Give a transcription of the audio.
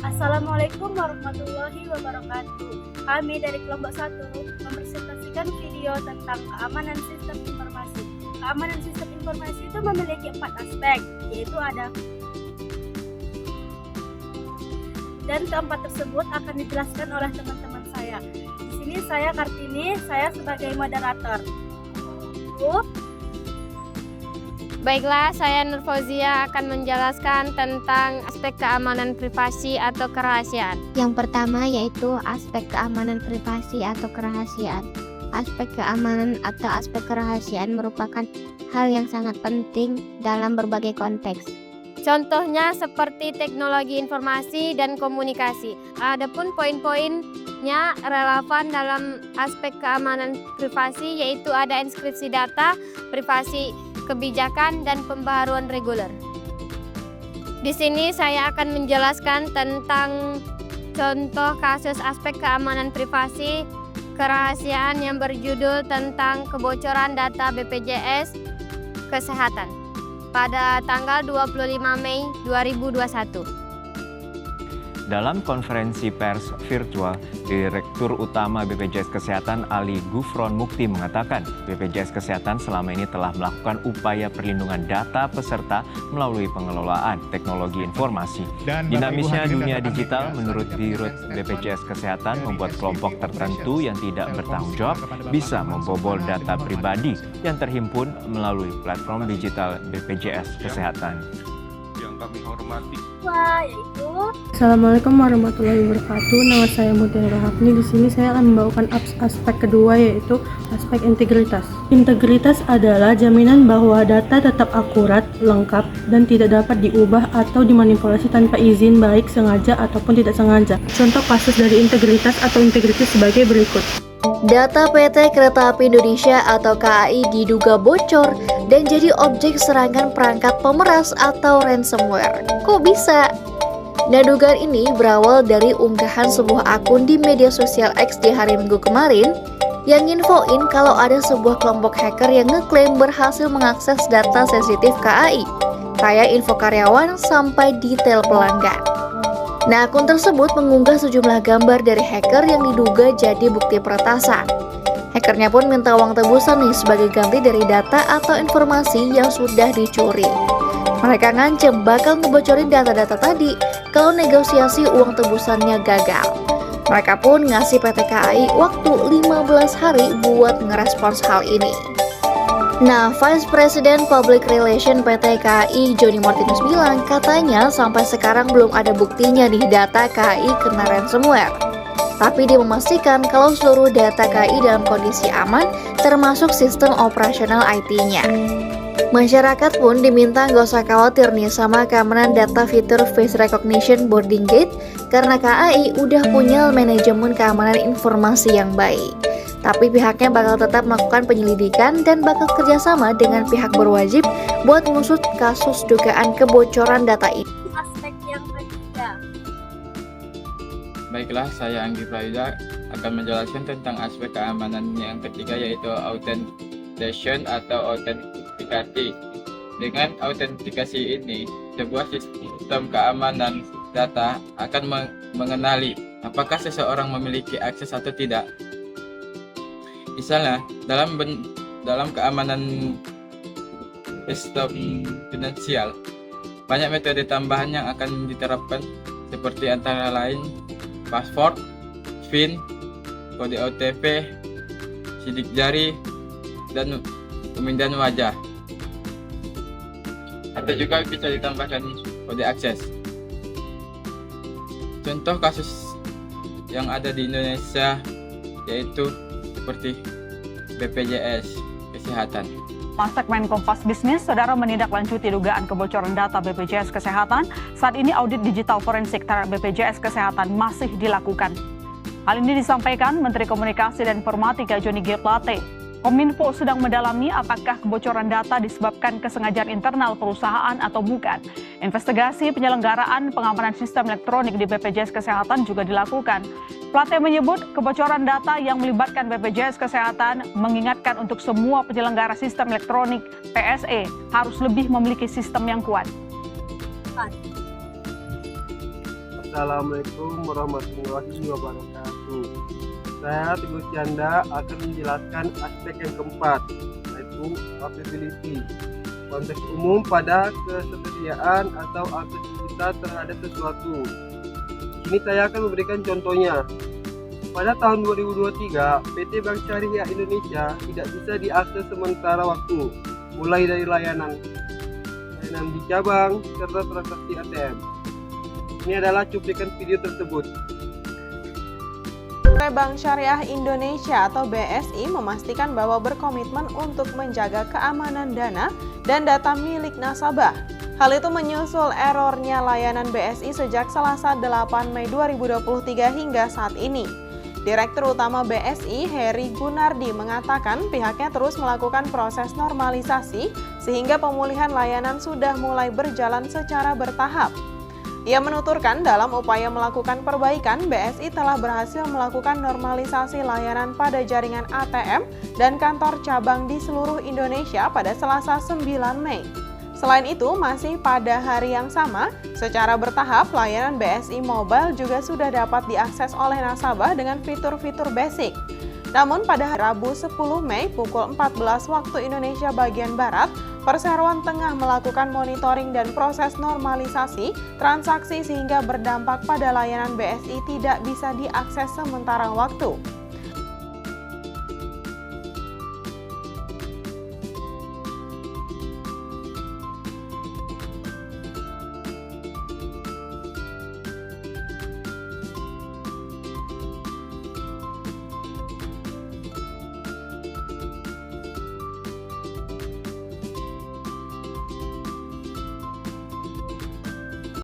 Assalamualaikum warahmatullahi wabarakatuh. Kami dari kelompok 1 mempresentasikan video tentang keamanan sistem informasi. Keamanan sistem informasi itu memiliki 4 aspek, yaitu ada, dan keempat tersebut akan dijelaskan oleh teman-teman saya. Di sini saya Kartini, saya sebagai moderator. Baiklah, saya Nur Fauzia akan menjelaskan tentang aspek keamanan privasi atau kerahasiaan. Yang pertama yaitu aspek keamanan privasi atau kerahasiaan. Aspek keamanan atau aspek kerahasiaan merupakan hal yang sangat penting dalam berbagai konteks. Contohnya seperti teknologi informasi dan komunikasi. Adapun poin-poinnya relevan dalam aspek keamanan privasi yaitu ada enkripsi data, privasi kebijakan, dan pembaharuan reguler. Di sini saya akan menjelaskan tentang contoh kasus aspek keamanan privasi kerahasiaan yang berjudul tentang kebocoran data BPJS Kesehatan pada tanggal 25 Mei 2021. Dalam konferensi pers virtual, Direktur Utama BPJS Kesehatan Ali Gufron Mukti mengatakan BPJS Kesehatan selama ini telah melakukan upaya perlindungan data peserta melalui pengelolaan teknologi informasi. Dinamisnya dunia digital menurut Dirut BPJS Kesehatan membuat kelompok tertentu yang tidak bertanggung jawab bisa membobol data pribadi yang terhimpun melalui platform digital BPJS Kesehatan. Yang kami hormati, Yaitu Assalamualaikum warahmatullahi wabarakatuh. Nama saya Mutiara Hafni. Di sini saya akan membawakan aspek kedua yaitu aspek integritas. Integritas adalah jaminan bahwa data tetap akurat, lengkap, dan tidak dapat diubah atau dimanipulasi tanpa izin baik sengaja ataupun tidak sengaja. Contoh kasus dari integritas atau integritas sebagai berikut. Data PT Kereta Api Indonesia atau KAI diduga bocor dan jadi objek serangan perangkat pemeras atau ransomware. Kok bisa? Nah, dugaan ini berawal dari unggahan sebuah akun di media sosial X di hari Minggu kemarin yang infoin kalau ada sebuah kelompok hacker yang ngeklaim berhasil mengakses data sensitif KAI, kayak info karyawan sampai detail pelanggan. Nah, akun tersebut mengunggah sejumlah gambar dari hacker yang diduga jadi bukti peretasan. Hackernya pun minta uang tebusan nih sebagai ganti dari data atau informasi yang sudah dicuri. Mereka ngancem bakal ngebocorin data-data tadi kalau negosiasi uang tebusannya gagal. Mereka pun ngasih PT KAI waktu 15 hari buat ngerespons hal ini. Nah, Vice President Public Relation PT KAI Joni Martinus bilang katanya sampai sekarang belum ada buktinya nih data KAI kena ransomware. Tapi dia memastikan kalau seluruh data KAI dalam kondisi aman termasuk sistem operasional IT-nya. Masyarakat pun diminta nggak usah khawatir nih sama keamanan data fitur face recognition boarding gate karena KAI udah punya manajemen keamanan informasi yang baik. Tapi pihaknya bakal tetap melakukan penyelidikan dan bakal kerjasama dengan pihak berwajib buat mengusut kasus dugaan kebocoran data ini. aspek yang ketiga. Baiklah, saya Anggi Praida akan menjelaskan tentang aspek keamanan yang ketiga yaitu authentication atau autentikasi. Dengan autentikasi ini, sebuah sistem keamanan data akan mengenali apakah seseorang memiliki akses atau tidak. Misalnya, dalam keamanan sistem finansial, banyak metode tambahan yang akan diterapkan seperti antara lain password, PIN, kode OTP, sidik jari, dan pemindahan wajah. Atau juga bisa ditambahkan kode akses. Contoh kasus yang ada di Indonesia yaitu seperti BPJS Kesehatan. Segmen Kompas Bisnis, saudara menindaklanjuti dugaan kebocoran data BPJS Kesehatan. Saat ini audit digital forensik terhadap BPJS Kesehatan masih dilakukan. Hal ini disampaikan Menteri Komunikasi dan Informatika Johnny G. Plate. Kominfo sedang mendalami apakah kebocoran data disebabkan kesengajaan internal perusahaan atau bukan. Investigasi penyelenggaraan pengamanan sistem elektronik di BPJS Kesehatan juga dilakukan. Plate menyebut kebocoran data yang melibatkan BPJS Kesehatan mengingatkan untuk semua penyelenggara sistem elektronik PSE harus lebih memiliki sistem yang kuat. Assalamualaikum warahmatullahi wabarakatuh. Saya Teguh Canda akan menjelaskan aspek yang keempat, yaitu availability. Konteks umum pada ketersediaan atau aksesibilitas terhadap sesuatu. Ini saya akan memberikan contohnya. Pada tahun 2023, PT Bank Syariah Indonesia tidak bisa diakses sementara waktu, mulai dari layanan di cabang serta transaksi ATM. Ini adalah cuplikan video tersebut. Bank Syariah Indonesia atau BSI memastikan bahwa berkomitmen untuk menjaga keamanan dana dan data milik nasabah. Hal itu menyusul errornya layanan BSI sejak Selasa 8 Mei 2023 hingga saat ini. Direktur Utama BSI, Heri Gunardi, mengatakan pihaknya terus melakukan proses normalisasi sehingga pemulihan layanan sudah mulai berjalan secara bertahap. Ia menuturkan dalam upaya melakukan perbaikan, BSI telah berhasil melakukan normalisasi layanan pada jaringan ATM dan kantor cabang di seluruh Indonesia pada Selasa 9 Mei. Selain itu, masih pada hari yang sama, secara bertahap layanan BSI Mobile juga sudah dapat diakses oleh nasabah dengan fitur-fitur basic. Namun pada Rabu 10 Mei pukul 14 waktu Indonesia bagian Barat, Perseroan tengah melakukan monitoring dan proses normalisasi transaksi sehingga berdampak pada layanan BSI tidak bisa diakses sementara waktu.